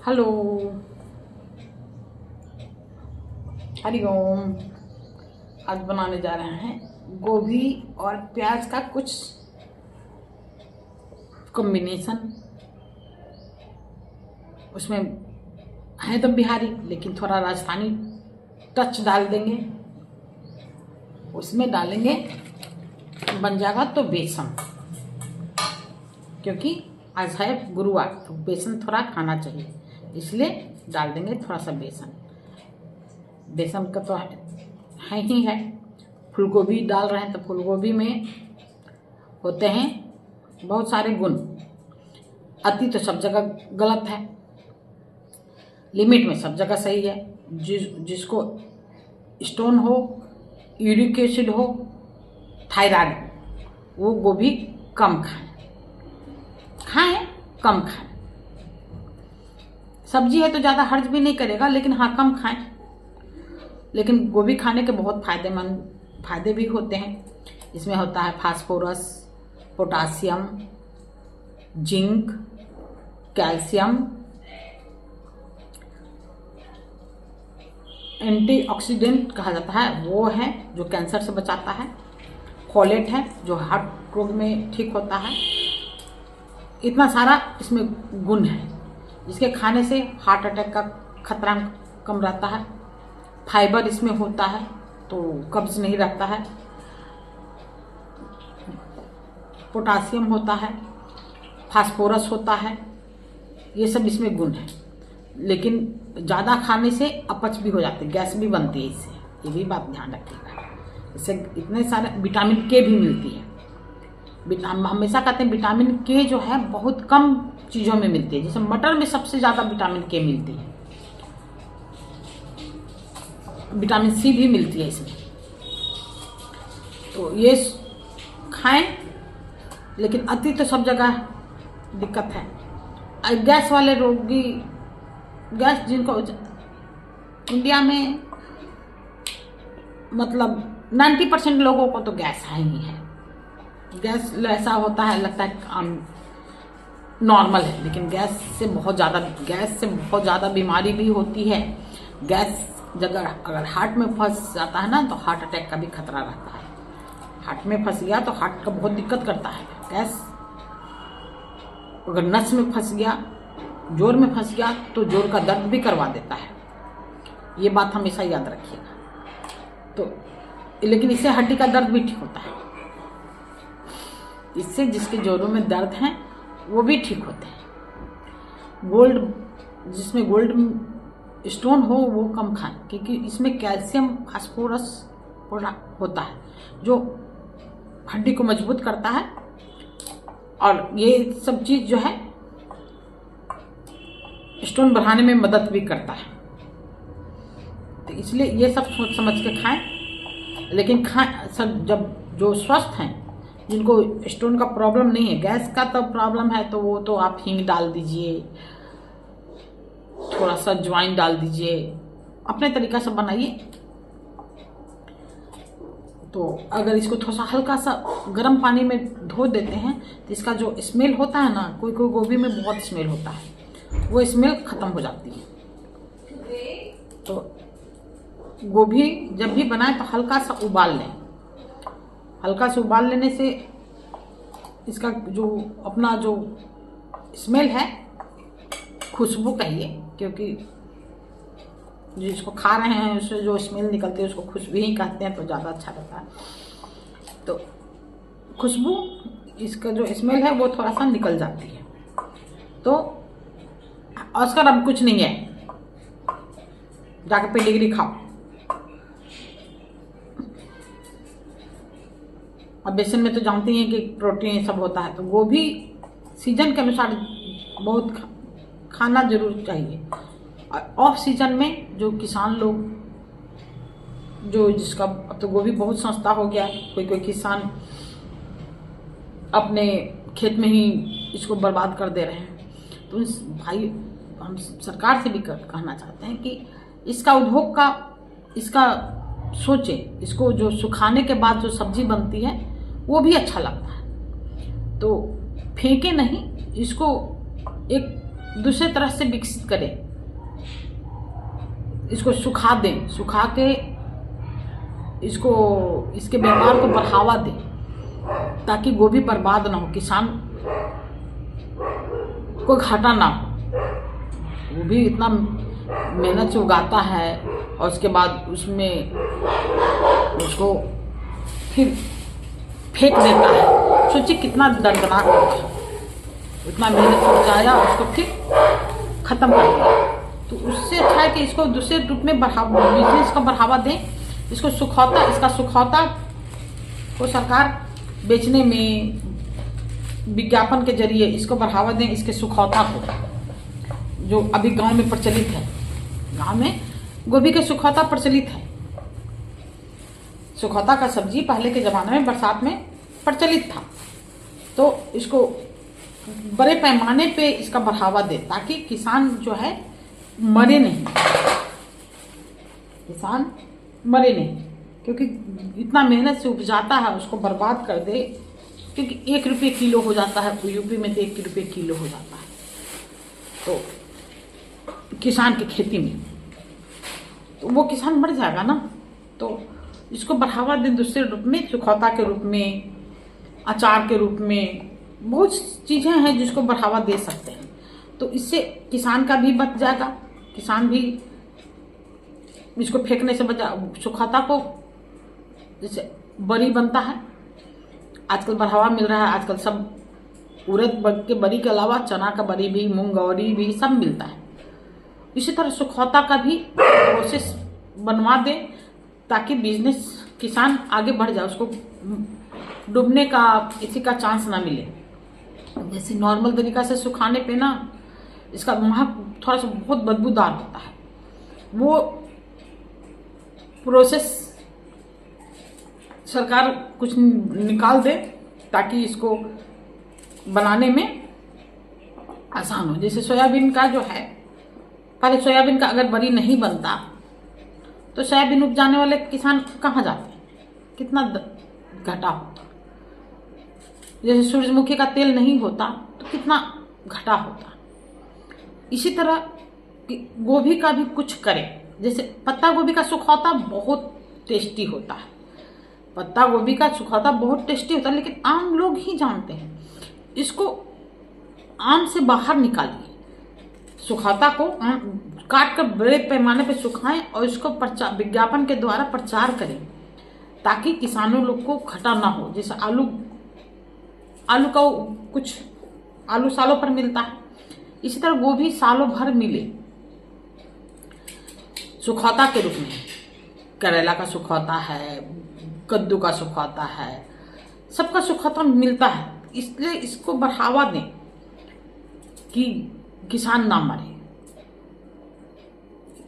Hello, Hariom. आज बनाने जा रहे हैं गोभी और प्याज का कुछ कॉम्बिनेशन। उसमें है तो बिहारी लेकिन थोड़ा राजस्थानी टच डाल देंगे। उसमें डालेंगे, बन जाएगा तो बेसन, क्योंकि आज है गुरुवार तो बेसन थोड़ा खाना चाहिए, इसलिए डाल देंगे थोड़ा सा बेसन। बेसन का तो है ही है। फूलगोभी डाल रहे हैं तो फूलगोभी में होते हैं बहुत सारे गुण। अति तो सब जगह गलत है, लिमिट में सब जगह सही है। जिसको स्टोन हो, यूरिक एसिड हो, थायराइड, वो गोभी कम खाएं, कम खाएं। सब्जी है तो ज़्यादा हर्ज भी नहीं करेगा, लेकिन हाँ कम खाएं। लेकिन गोभी खाने के बहुत फायदे भी होते हैं। इसमें होता है phosphorus, potassium, zinc, calcium, antioxidant कहा जाता है, वो है जो कैंसर से बचाता है। फोलेट है जो हार्ट रोग में ठीक होता है। इतना सारा इसमें गुण है, जिसके खाने से हार्ट अटैक का खतरा कम रहता है। फाइबर इसमें होता है तो कब्ज नहीं रहता है। पोटासियम होता है, फास्फोरस होता है, ये सब इसमें गुण है। लेकिन ज़्यादा खाने से अपच भी हो जाते हैं, गैस भी बनती है इससे, ये भी बात ध्यान रखिएगा। इससे इतने सारे विटामिन के भी मिलती है। हम हमेशा कहते हैं विटामिन के जो है बहुत कम चीज़ों में मिलती है। जैसे मटर में सबसे ज़्यादा विटामिन के मिलती है, विटामिन सी भी मिलती है इसमें। तो ये खाएं, लेकिन अति तो सब जगह दिक्कत है। गैस वाले रोगी, गैस जिनको इंडिया में मतलब 90% लोगों को तो गैस है ही है। गैस ऐसा होता है, लगता है नॉर्मल है, लेकिन गैस से बहुत ज़्यादा बीमारी भी होती है। गैस जगह अगर हार्ट में फंस जाता है ना, तो हार्ट अटैक का भी खतरा रहता है। हार्ट में फंस गया तो हार्ट का बहुत दिक्कत करता है। गैस अगर नस में फंस गया, जोड़ में फंस गया, तो जोड़ का दर्द भी करवा देता है। ये बात हमेशा याद रखिएगा। तो लेकिन इससे हड्डी का दर्द भी ठीक होता है। इससे जिसके जोड़ों में दर्द हैं वो भी ठीक होते हैं। जिसमें गोल्ड स्टोन हो वो कम खाएं, क्योंकि इसमें कैल्शियम, फास्फोरस होता है जो हड्डी को मजबूत करता है। और ये सब चीज़ जो है स्टोन बढ़ाने में मदद भी करता है। तो इसलिए ये सब सोच समझ के खाएं। लेकिन सब जब जो स्वस्थ हैं, जिनको स्टोन का प्रॉब्लम नहीं है, गैस का तो प्रॉब्लम है, तो वो तो आप हींग डाल दीजिए, थोड़ा सा अजवाइन डाल दीजिए, अपने तरीका से बनाइए। तो अगर इसको थोड़ा सा हल्का सा गर्म पानी में धो देते हैं तो इसका जो स्मेल होता है ना, कोई गोभी में बहुत स्मेल होता है, वो स्मेल खत्म हो जाती है। तो गोभी जब भी बनाए तो हल्का सा उबाल लें। हल्का से उबाल लेने से इसका जो अपना जो स्मेल है, खुशबू कहिए, क्योंकि जिसको खा रहे हैं उससे जो स्मेल निकलती है उसको खुशबू ही कहते हैं, तो ज़्यादा अच्छा रहता है। तो खुशबू, इसका जो स्मेल है वो थोड़ा सा निकल जाती है। तो ऑस्कर अब कुछ नहीं है, जाके पेडिग्री खाओ। अब बेसन में तो जानते हैं कि प्रोटीन सब होता है, तो गोभी सीजन के अनुसार बहुत खाना जरूर चाहिए। और ऑफ सीजन में जो किसान लोग, जो जिसका अब तो गोभी बहुत सस्ता हो गया, कोई किसान अपने खेत में ही इसको बर्बाद कर दे रहे हैं। तो भाई हम सरकार से भी कहना चाहते हैं कि इसका उद्योग का इसका सोचें। इसको जो सुखाने के बाद जो सब्जी बनती है वो भी अच्छा लगता है, तो फेंके नहीं, इसको एक दूसरे तरह से विकसित करें, इसको सुखा दें, सुखा के इसको इसके व्यापार को बढ़ावा दें ताकि गोभी बर्बाद ना हो, किसान को घाटा ना हो। वो भी इतना मेहनत से उगाता है और उसके बाद उसमें उसको फिर फेंक देता है। सोचिए कितना दर्दनाक होगा, इतना मेहनत से उगाया उसको फिर खत्म कर दिया। तो उससे अच्छा है कि इसको दूसरे रूप में बिजनेस का बढ़ावा दें। इसको सुखौता, इसका सुखौता को सरकार बेचने में विज्ञापन के जरिए इसको बढ़ावा दें, इसके सुखौता को, जो अभी गांव में प्रचलित है। गांव में गोभी के सुखौता प्रचलित है। सुखौता का सब्जी पहले के ज़माने में बरसात में प्रचलित था। तो इसको बड़े पैमाने पे इसका बढ़ावा दे ताकि किसान जो है मरे नहीं, किसान मरे नहीं, क्योंकि इतना मेहनत से उपजाता है उसको बर्बाद कर दे, क्योंकि 1 रुपये किलो हो जाता है यूपी में, तो 1 रुपये किलो हो जाता है तो किसान की खेती में, तो वो किसान मर जाएगा ना। तो इसको बढ़ावा दें दूसरे रूप में, सुखौता के रूप में, अचार के रूप में, बहुत चीज़ें हैं जिसको बढ़ावा दे सकते हैं। तो इससे किसान का भी बच जाएगा, किसान भी इसको फेंकने से बचा। सुखौता को जैसे बरी बनता है, आजकल बढ़ावा मिल रहा है, आजकल सब उड़द के बरी के अलावा चना का बरी भी, मूंगौरी भी, सब मिलता है। इसी तरह सुखौता का भी प्रोसेस बनवा दे ताकि बिजनेस किसान आगे बढ़ जाए, उसको डूबने का किसी का चांस ना मिले। जैसे नॉर्मल तरीका से सुखाने पे ना इसका महक थोड़ा सा बहुत बदबूदार होता है, वो प्रोसेस सरकार कुछ निकाल दे ताकि इसको बनाने में आसान हो। जैसे सोयाबीन का जो है, पहले सोयाबीन का अगर बरी नहीं बनता तो सोयाबीन उपजाने वाले किसान कहाँ जाते हैं, कितना घाटा होता। जैसे सूरजमुखी का तेल नहीं होता तो कितना घाटा होता। इसी तरह गोभी का भी कुछ करें। जैसे पत्ता गोभी का सुखौता बहुत टेस्टी होता है, पत्ता गोभी का सुखौता बहुत टेस्टी होता है, लेकिन आम लोग ही जानते हैं। इसको आम से बाहर निकालिए, सुखौता को काट कर बड़े पैमाने पर सुखाएं और इसको विज्ञापन के द्वारा प्रचार करें ताकि किसानों लोग को घाटा ना हो। जैसे आलू का कुछ आलू सालों भर मिलता है, इसी तरह गोभी सालों भर मिले सुखौता के रूप में। करेला का सुखौता है, कद्दू का सुखौता है, सबका सुखौता मिलता है। इसलिए इसको बढ़ावा दें कि किसान ना मरे,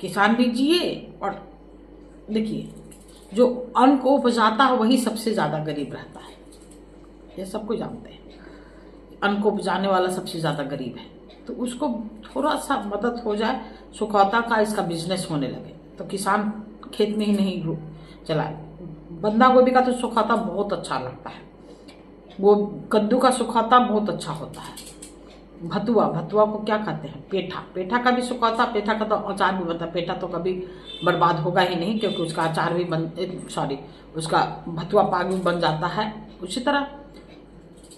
किसान भी जिए। और देखिए, जो अन्न को उपजाता है वही सबसे ज़्यादा गरीब रहता है, ये सबको जानते हैं। अन्न को उपजाने वाला सबसे ज़्यादा गरीब है, तो उसको थोड़ा सा मदद हो जाए, सुखौता का इसका बिजनेस होने लगे तो किसान खेत में ही नहीं चलाए। बंदा गोभी का तो सुखौता बहुत अच्छा लगता है, वो कद्दू का सुखौता बहुत अच्छा होता है। भतुआ को क्या कहते हैं, पेठा का भी सुखौता, पेठा का तो अचार भी बनता है। पेठा तो कभी बर्बाद होगा ही नहीं, क्योंकि उसका अचार भी उसका भतुआ पाक भी बन जाता है। उसी तरह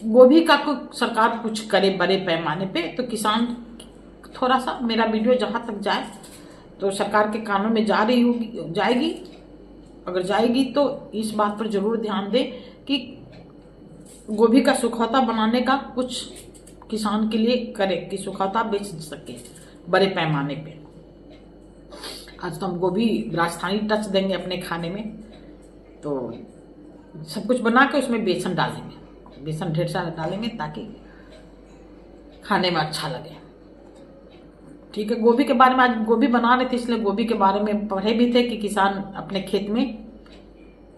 गोभी का सरकार कुछ करे बड़े पैमाने पे, तो किसान थोड़ा सा, मेरा वीडियो जहाँ तक जाए तो सरकार के कानों में जाएगी। अगर जाएगी तो इस बात पर जरूर ध्यान दें कि गोभी का सुखौता बनाने का कुछ किसान के लिए करे कि सुखौता बेच सके बड़े पैमाने पे। आज तो हम गोभी राजस्थानी टच देंगे अपने खाने में, तो सब कुछ बना के उसमें बेसन डालेंगे, बेसन ढेर सारा डालेंगे ताकि खाने में अच्छा लगे। ठीक है, गोभी के बारे में आज गोभी बना रहे थे, इसलिए गोभी के बारे में पढ़े भी थे कि किसान अपने खेत में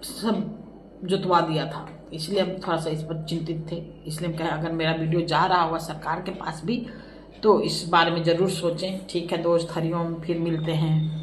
सब जुतवा दिया था, इसलिए हम थोड़ा सा इस पर चिंतित थे। इसलिए हम कहें अगर मेरा वीडियो जा रहा होगा सरकार के पास भी तो इस बारे में ज़रूर सोचें। ठीक है दोस्त, हरिओम, फिर मिलते हैं।